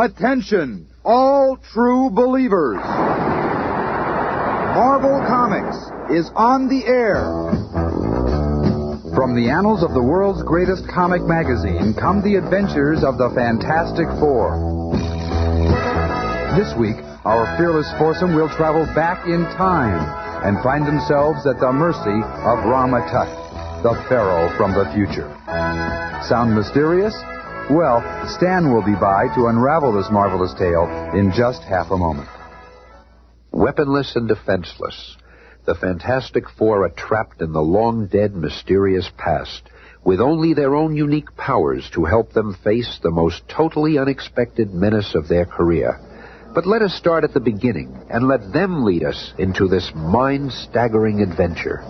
Attention, all true believers. Marvel Comics is on the air. From the annals of the world's greatest comic magazine come the adventures of the Fantastic Four. This week, our fearless foursome will travel back in time and find themselves at the mercy of Rama-Tut, the Pharaoh from the future. Sound mysterious? Well, Stan will be by to unravel this marvelous tale in just half a moment. Weaponless and defenseless, the Fantastic Four are trapped in the long-dead, mysterious past, with only their own unique powers to help them face the most totally unexpected menace of their career. But let us start at the beginning and let them lead us into this mind-staggering adventure.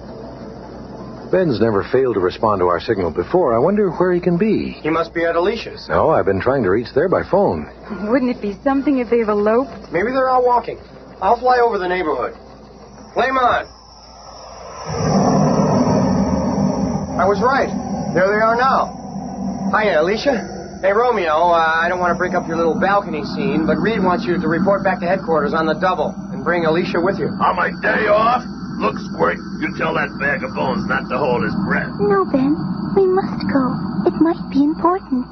Ben's never failed to respond to our signal before. I wonder where he can be. He must be at Alicia's. No, I've been trying to reach there by phone. Wouldn't it be something if they've eloped? Maybe they're out walking. I'll fly over the neighborhood. Flame on. I was right. There they are now. Hiya, Alicia. Hey, Romeo, I don't want to break up your little balcony scene, but Reed wants you to report back to headquarters on the double and bring Alicia with you. On my day off? Look, Squirt, you tell that bag of bones not to hold his breath. No, Ben. We must go. It might be important.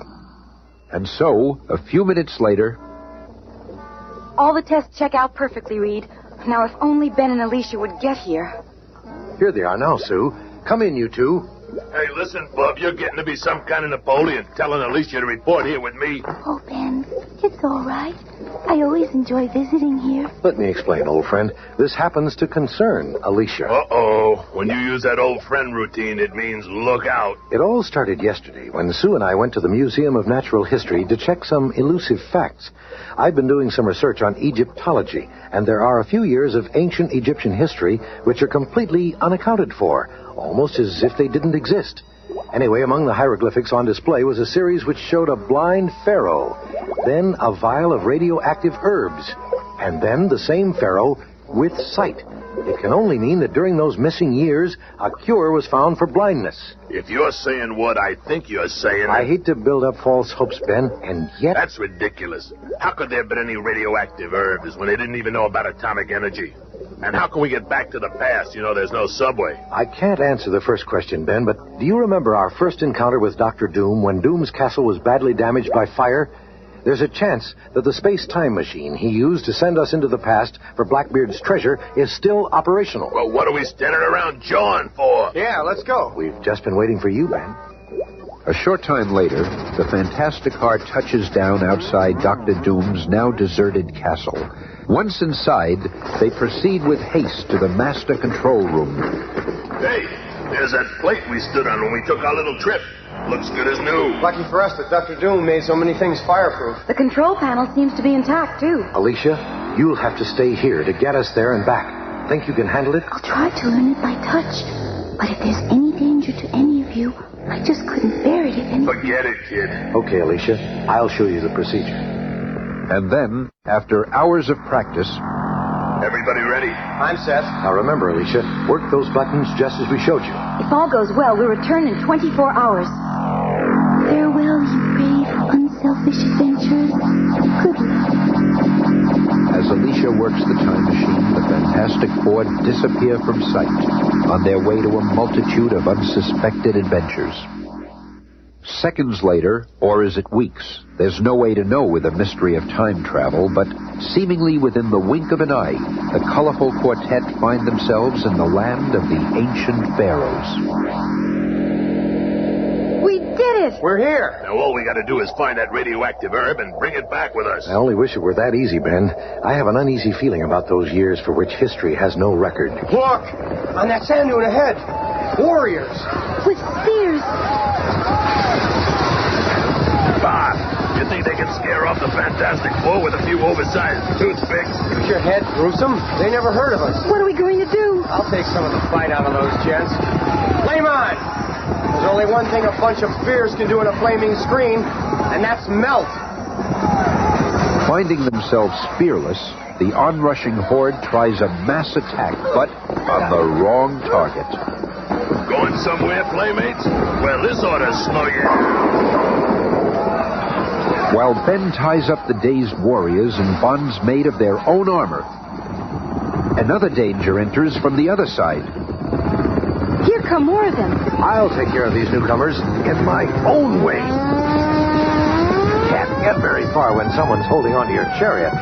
And so, a few minutes later... All the tests check out perfectly, Reed. Now, if only Ben and Alicia would get here. Here they are now, Sue. Come in, you two. Hey, listen, Bub, you're getting to be some kind of Napoleon, telling Alicia to report here with me. Oh, Ben, it's all right. I always enjoy visiting here. Let me explain, old friend. This happens to concern Alicia. Uh-oh. When you use that old friend routine, it means look out. It all started yesterday when Sue and I went to the Museum of Natural History to check some elusive facts. I've been doing some research on Egyptology, and there are a few years of ancient Egyptian history which are completely unaccounted for, almost as if they didn't exist. Anyway, among the hieroglyphics on display was a series which showed a blind pharaoh, then a vial of radioactive herbs, and then the same pharaoh with sight. It can only mean that during those missing years, a cure was found for blindness. If you're saying what I think you're saying... I hate to build up false hopes, Ben, and yet... That's ridiculous. How could there have been any radioactive herbs when they didn't even know about atomic energy? And how can we get back to the past? You know, there's no subway. I can't answer the first question, Ben, but do you remember our first encounter with Dr. Doom when Doom's castle was badly damaged by fire? There's a chance that the space-time machine he used to send us into the past for Blackbeard's treasure is still operational. Well, what are we standing around jawing for? Yeah, let's go. We've just been waiting for you, Ben. A short time later, the Fantasti-Car touches down outside Dr. Doom's now deserted castle. Once inside, they proceed with haste to the master control room. Hey, there's that plate we stood on when we took our little trip. Looks good as new. Lucky for us that Dr. Doom made so many things fireproof. The control panel seems to be intact, too. Alicia, you'll have to stay here to get us there and back. Think you can handle it? I'll try to learn it by touch. But if there's any danger to any of you, I just couldn't bear it if any... Forget it, kid. Okay, Alicia. I'll show you the procedure. And then, after hours of practice... Everybody ready? I'm set. Now remember, Alicia, work those buttons just as we showed you. If all goes well, we'll return in 24 hours. Farewell, you brave, unselfish adventurers. Good luck. As Alicia works the time machine, the Fantastic Four disappear from sight on their way to a multitude of unsuspected adventures. Seconds later, or is it weeks, there's no way to know with the mystery of time travel, but seemingly within the wink of an eye, the colorful quartet find themselves in the land of the ancient pharaohs. We did it! We're here. Now all we gotta do is find that radioactive herb and bring it back with us. I only wish it were that easy, Ben. I have an uneasy feeling about those years for which history has no record. Look! On that sand dune ahead. Warriors. With spears. Bob, you think they can scare off the Fantastic Four with a few oversized toothpicks? Use your head, gruesome. They never heard of us. What are we going to do? I'll take some of the fight out of those gents. Flame on! There's only one thing a bunch of spears can do in a flaming screen, and that's melt. Finding themselves fearless, the onrushing horde tries a mass attack, but on the wrong target. Going somewhere, playmates? Well, this ought to slow you. while Ben ties up the dazed warriors in bonds made of their own armor. Another danger enters from the other side. Here come more of them. I'll take care of these newcomers in my own way. Can't get very far when someone's holding onto your chariot.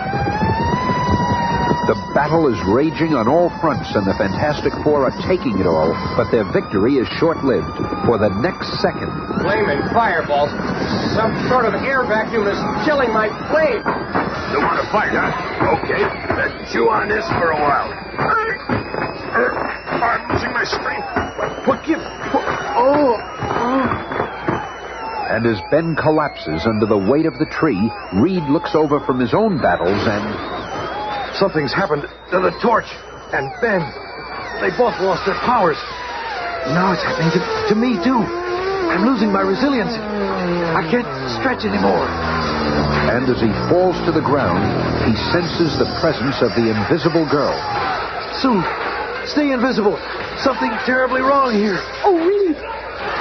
The battle is raging on all fronts, and the Fantastic Four are taking it all, but their victory is short-lived. For the next second... Flaming fireballs. Some sort of air vacuum is chilling my flame. You want to fight, huh? Okay, let's chew on this for a while. I'm losing my strength. And as Ben collapses under the weight of the tree, Reed looks over from his own battles and... Something's happened to the torch and Ben. They both lost their powers. Now it's happening to me, too. I'm losing my resilience. I can't stretch anymore. And as he falls to the ground, he senses the presence of the invisible girl. Sue, stay invisible. Something terribly wrong here. Oh, Reed.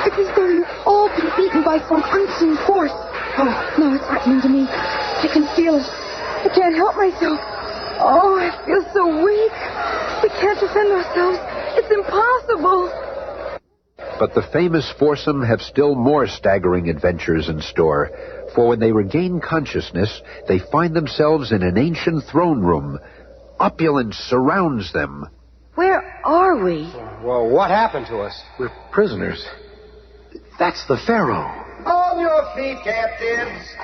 It's as though you've all been beaten by some unseen force. Oh, now it's happening to me. I can feel it. I can't help myself. Oh, I feel so weak. We can't defend ourselves. It's impossible. But the famous foursome have still more staggering adventures in store. For when they regain consciousness, they find themselves in an ancient throne room. Opulence surrounds them. Where are we? Well, what happened to us? We're prisoners. That's the Pharaoh. On your feet, captives.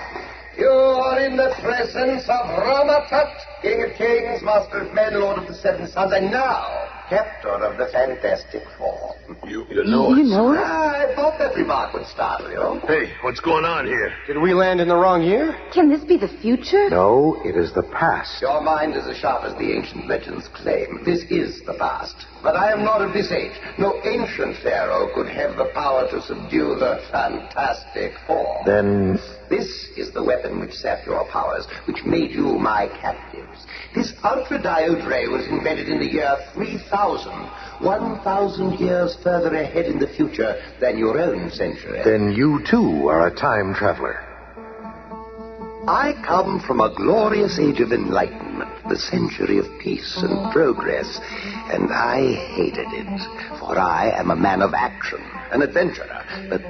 You are in the presence of Rama-Tut, King of Kings, Master of Men, Lord of the Seven Sons, and now, Captor of the Fantastic Four. You know it. You know it? I thought that remark would startle you. Hey, what's going on here? Did we land in the wrong year? Can this be the future? No, it is the past. Your mind is as sharp as the ancient legends claim. This is the past. But I am not of this age. No ancient pharaoh could have the power to subdue the Fantastic Four. Then... This is the weapon which sapped your powers, which made you my captives. This ultra-diode ray was invented in the year 3000, 1,000 years further ahead in the future than your own century. Then you, too, are a time traveler. I come from a glorious age of enlightenment, the century of peace and progress, and I hated it, for I am a man of action, an adventurer. But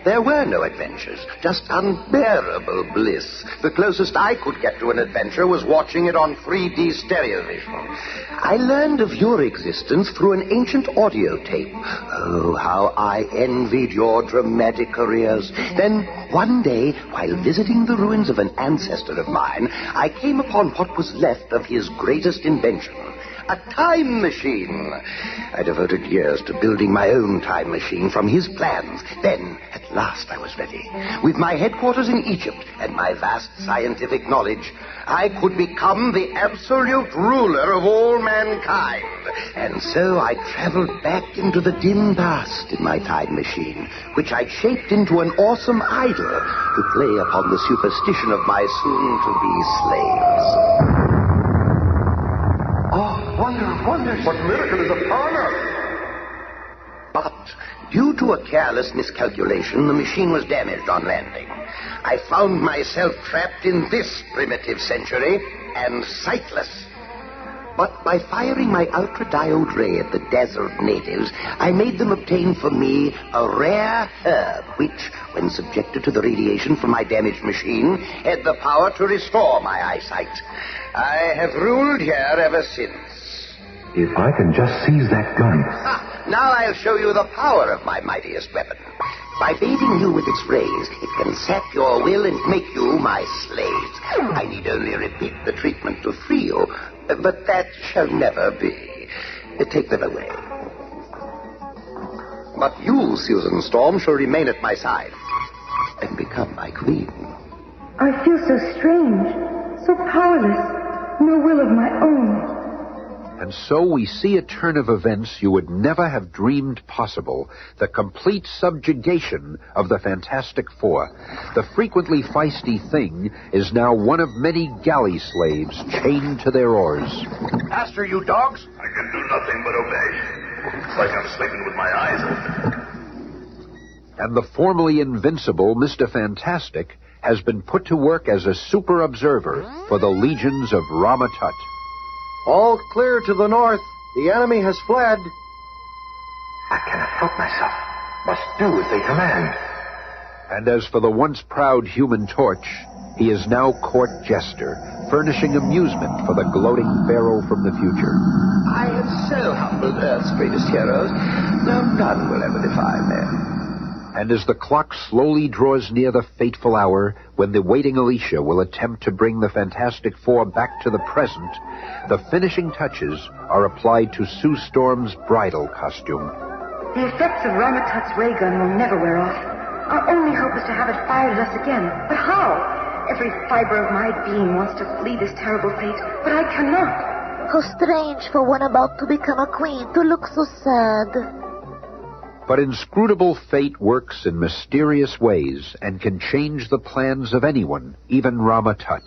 there were no adventures, just unbearable bliss. The closest I could get to an adventure was watching it on 3D stereo vision. I learned of your existence through an ancient audio tape. Oh, how I envied your dramatic careers. Then, one day, while visiting the ruins of an ancestor of mine, I came upon what was left of his greatest invention. A time machine. I devoted years to building my own time machine from his plans. Then, at last, I was ready. With my headquarters in Egypt and my vast scientific knowledge, I could become the absolute ruler of all mankind. And so I traveled back into the dim past in my time machine, which I'd shaped into an awesome idol to play upon the superstition of my soon-to-be slaves. Oh, wonder of wonders. What miracle is upon us? But, due to a careless miscalculation, the machine was damaged on landing. I found myself trapped in this primitive century and sightless. But by firing my ultra-diode ray at the dazzled natives, I made them obtain for me a rare herb, which, when subjected to the radiation from my damaged machine, had the power to restore my eyesight. I have ruled here ever since. If I can just seize that gun. Now I'll show you the power of my mightiest weapon. By bathing you with its rays, it can sap your will and make you my slaves. I need only repeat the treatment to free you, but that shall never be. Take them away. But you, Susan Storm, shall remain at my side and become my queen. I feel so strange, so powerless, no will of my own. And so we see a turn of events you would never have dreamed possible. The complete subjugation of the Fantastic Four. The frequently feisty Thing is now one of many galley slaves chained to their oars. Master, you dogs? I can do nothing but obey. It's like I'm sleeping with my eyes open. And the formerly invincible Mr. Fantastic has been put to work as a super observer for the legions of Rama-Tut. All clear to the north. The enemy has fled. I cannot help myself. Must do as they command. And as for the once proud Human Torch, he is now court jester, furnishing amusement for the gloating Pharaoh from the future. I have so humbled Earth's greatest heroes. Now none will ever defy me. And as the clock slowly draws near the fateful hour when the waiting Alicia will attempt to bring the Fantastic Four back to the present, the finishing touches are applied to Sue Storm's bridal costume. The effects of Rama-Tut's ray gun will never wear off. Our only hope is to have it fired at us again. But how? Every fiber of my being wants to flee this terrible fate, but I cannot. How strange for one about to become a queen to look so sad. But inscrutable fate works in mysterious ways and can change the plans of anyone, even Rama-Tut.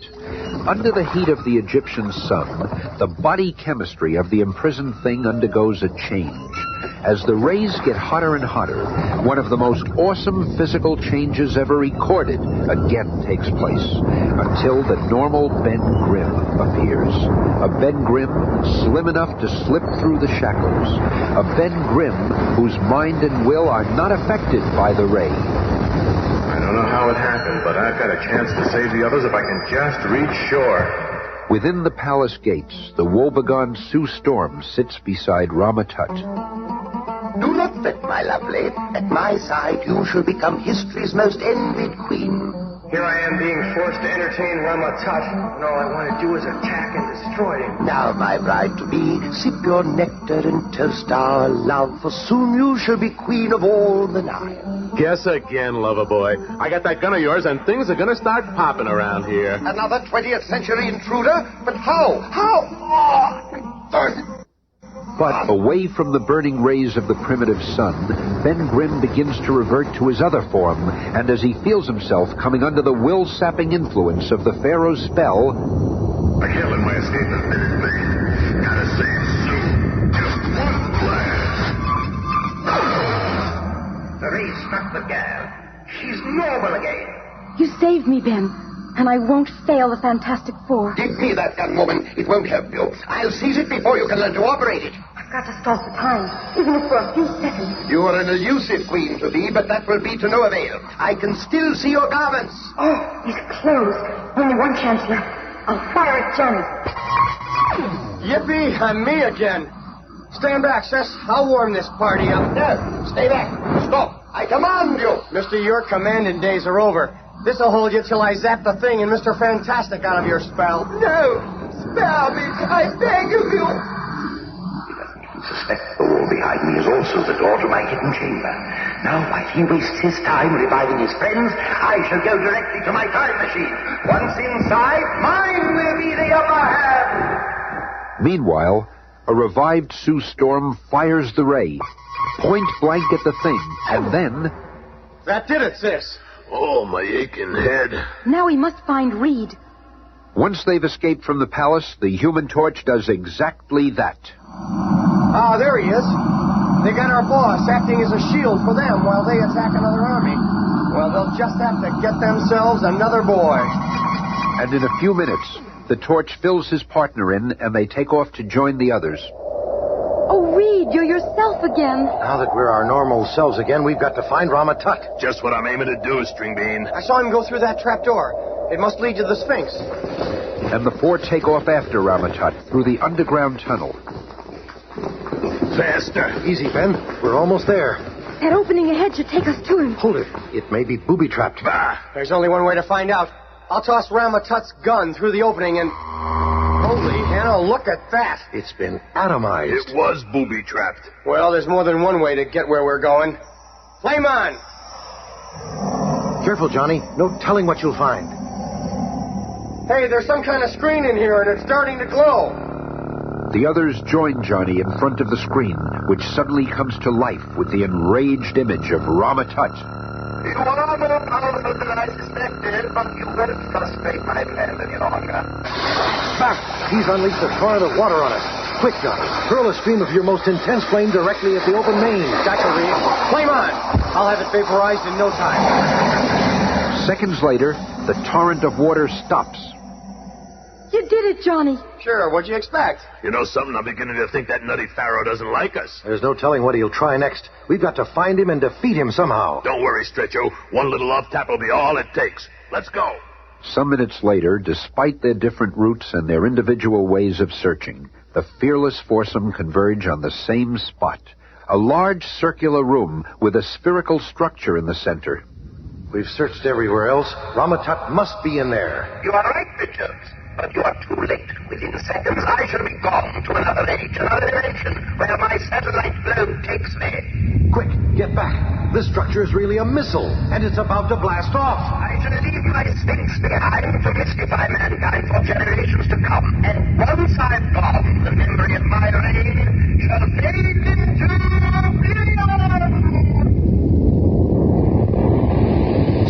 Under the heat of the Egyptian sun, the body chemistry of the imprisoned thing undergoes a change. As the rays get hotter and hotter, one of the most awesome physical changes ever recorded again takes place, until the normal Ben Grimm appears. A Ben Grimm slim enough to slip through the shackles. A Ben Grimm whose mind and will are not affected by the ray. I don't know how it happened, but I've got a chance to save the others if I can just reach shore. Within the palace gates, the woebegone Sue Storm sits beside Rama-Tut. Do not fret, my lovely. At my side, you shall become history's most envied queen. Here I am being forced to entertain Rama-Tut, and all I want to do is attack and destroy him. Now, my bride-to-be, sip your nectar and toast our love, for soon you shall be queen of all the Nile. Guess again, lover boy. I got that gun of yours, and things are gonna start popping around here. Another 20th century intruder? But how? How? Oh, But away from the burning rays of the primitive sun, Ben Grimm begins to revert to his other form, and as he feels himself coming under the will-sapping influence of the Pharaoh's spell... I can't let my escape as minute be. Gotta save Sue. Just one blast. The ray struck the girl. She's normal again. You saved me, Ben, and I won't fail the Fantastic Four. Give me that gun, woman. It won't help you. I'll seize it before you can learn to operate it. I've got to stall for time, even if for a few seconds. You are an elusive queen to be, but that will be to no avail. I can still see your garments. Oh, these clothes. Only one chance left. I'll fire at Johnny. Yippee, I'm me again. Stand back, sis. I'll warm this party up. No, stay back. Stop. I command you. Mister, your commanding days are over. This'll hold you till I zap the thing and Mr. Fantastic out of your spell. No, spare me. I beg of you. Suspect the wall behind me is also the door to my hidden chamber. Now, while he wastes his time reviving his friends, I shall go directly to my time machine. Once inside, mine will be the upper hand. Meanwhile, a revived Sue Storm fires the ray, point blank at the thing, and then... That did it, sis. Oh, my aching head. Now we must find Reed. Once they've escaped from the palace, the Human Torch does exactly that. Ah, there he is. They got our boss acting as a shield for them while they attack another army. Well, they'll just have to get themselves another boy. And in a few minutes, the Torch fills his partner in, and they take off to join the others. Oh, Reed, you're yourself again. Now that we're our normal selves again, we've got to find Rama-Tut. Just what I'm aiming to do, Stringbean. I saw him go through that trap door. It must lead to the Sphinx. And the four take off after Rama-Tut through the underground tunnel. Faster. Easy, Ben. We're almost there. That opening ahead should take us to him. Hold it. It may be booby-trapped. Bah! There's only one way to find out. I'll toss Rama-Tut's gun through the opening and... Holy hell, look at that. It's been atomized. It was booby-trapped. Well, there's more than one way to get where we're going. Flame on! Careful, Johnny. No telling what you'll find. Hey, there's some kind of screen in here, and it's starting to glow. The others join Johnny in front of the screen, which suddenly comes to life with the enraged image of Rama-Tut. You are more powerful than I suspected, but you won't frustrate my plans any longer. Back! He's unleashed a torrent of water on us. Quick, Johnny. Hurl a stream of your most intense flame directly at the open main. Gotcha, Reed. Flame on! I'll have it vaporized in no time. Seconds later, The torrent of water stops. You did it, Johnny. Sure, what'd you expect? You know something? I'm beginning to think that nutty Pharaoh doesn't like us. There's no telling what he'll try next. We've got to find him and defeat him somehow. Don't worry, Stretcho. One little off tap will be all it takes. Let's go. Some minutes later, despite their different routes and their individual ways of searching, the fearless foursome converge on the same spot. A large circular room with a spherical structure in the center. We've searched everywhere else. Rama-Tut must be in there. You are right, Richards. But you are too late. Within seconds, I shall be gone to another age, another dimension, where my satellite globe takes me. Quick, get back. This structure is really a missile, and it's about to blast off. I shall leave my Sphinx behind to mystify mankind for generations to come. And once I've gone, the memory of my reign shall fade into oblivion.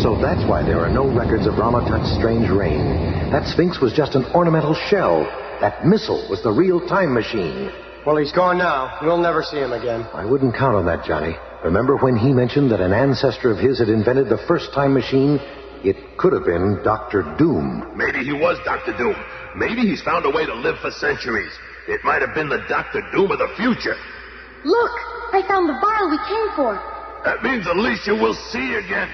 So that's why there are no records of Rama-Tut's strange reign. That Sphinx was just an ornamental shell. That missile was the real time machine. Well, he's gone now. We'll never see him again. I wouldn't count on that, Johnny. Remember when he mentioned that an ancestor of his had invented the first time machine? It could have been Dr. Doom. Maybe he was Dr. Doom. Maybe he's found a way to live for centuries. It might have been the Dr. Doom of the future. Look, I found the vial we came for. That means Alicia will see again.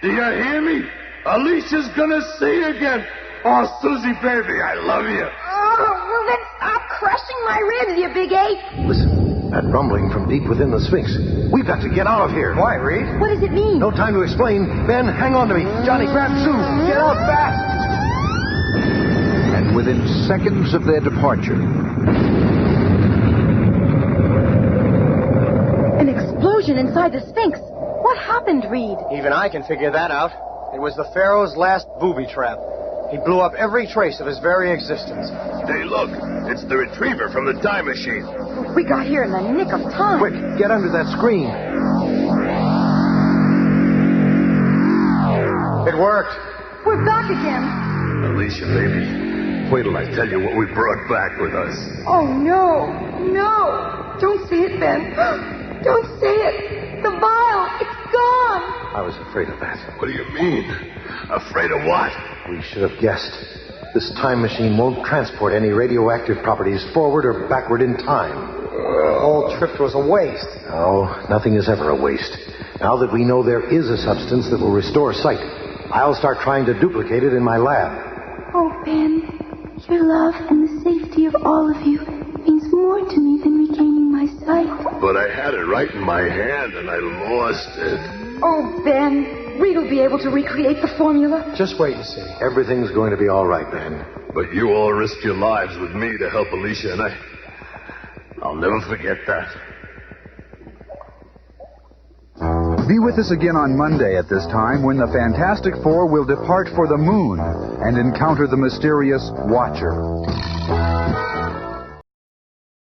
Do you hear me? Alicia's gonna see again. Oh, Susie, baby, I love you. Oh, well then stop crushing my ribs, you big ape. Listen, that rumbling from deep within the Sphinx. We've got to get out of here. Why, Reed? What does it mean? No time to explain. Ben, hang on to me. Johnny, grab Sue. Get out fast. And within seconds of their departure, An explosion inside the Sphinx. What happened, Reed? Even I can figure that out. It was the Pharaoh's last booby trap. He blew up every trace of his very existence. Hey, look. It's the retriever from the time machine. We got here in the nick of time. Quick, get under that screen. It worked. We're back again. Alicia, baby, wait till I tell you what we brought back with us. Oh, no. No. Don't say it, Ben. Don't say it. The vial. It's gone. I was afraid of that. What do you mean? Afraid of what? We should have guessed. This time machine won't transport any radioactive properties forward or backward in time. The whole trip was a waste. No, nothing is ever a waste. Now that we know there is a substance that will restore sight, I'll start trying to duplicate it in my lab. Oh, Ben, your love and the safety of all of you means more to me than regaining my sight. But I had it right in my hand and I lost it. Oh, Ben. Reed will be able to recreate the formula. Just wait and see. Everything's going to be all right, Ben. But you all risked your lives with me to help Alicia, and I'll never forget that. Be with us again on Monday at this time when the Fantastic Four will depart for the moon and encounter the mysterious Watcher.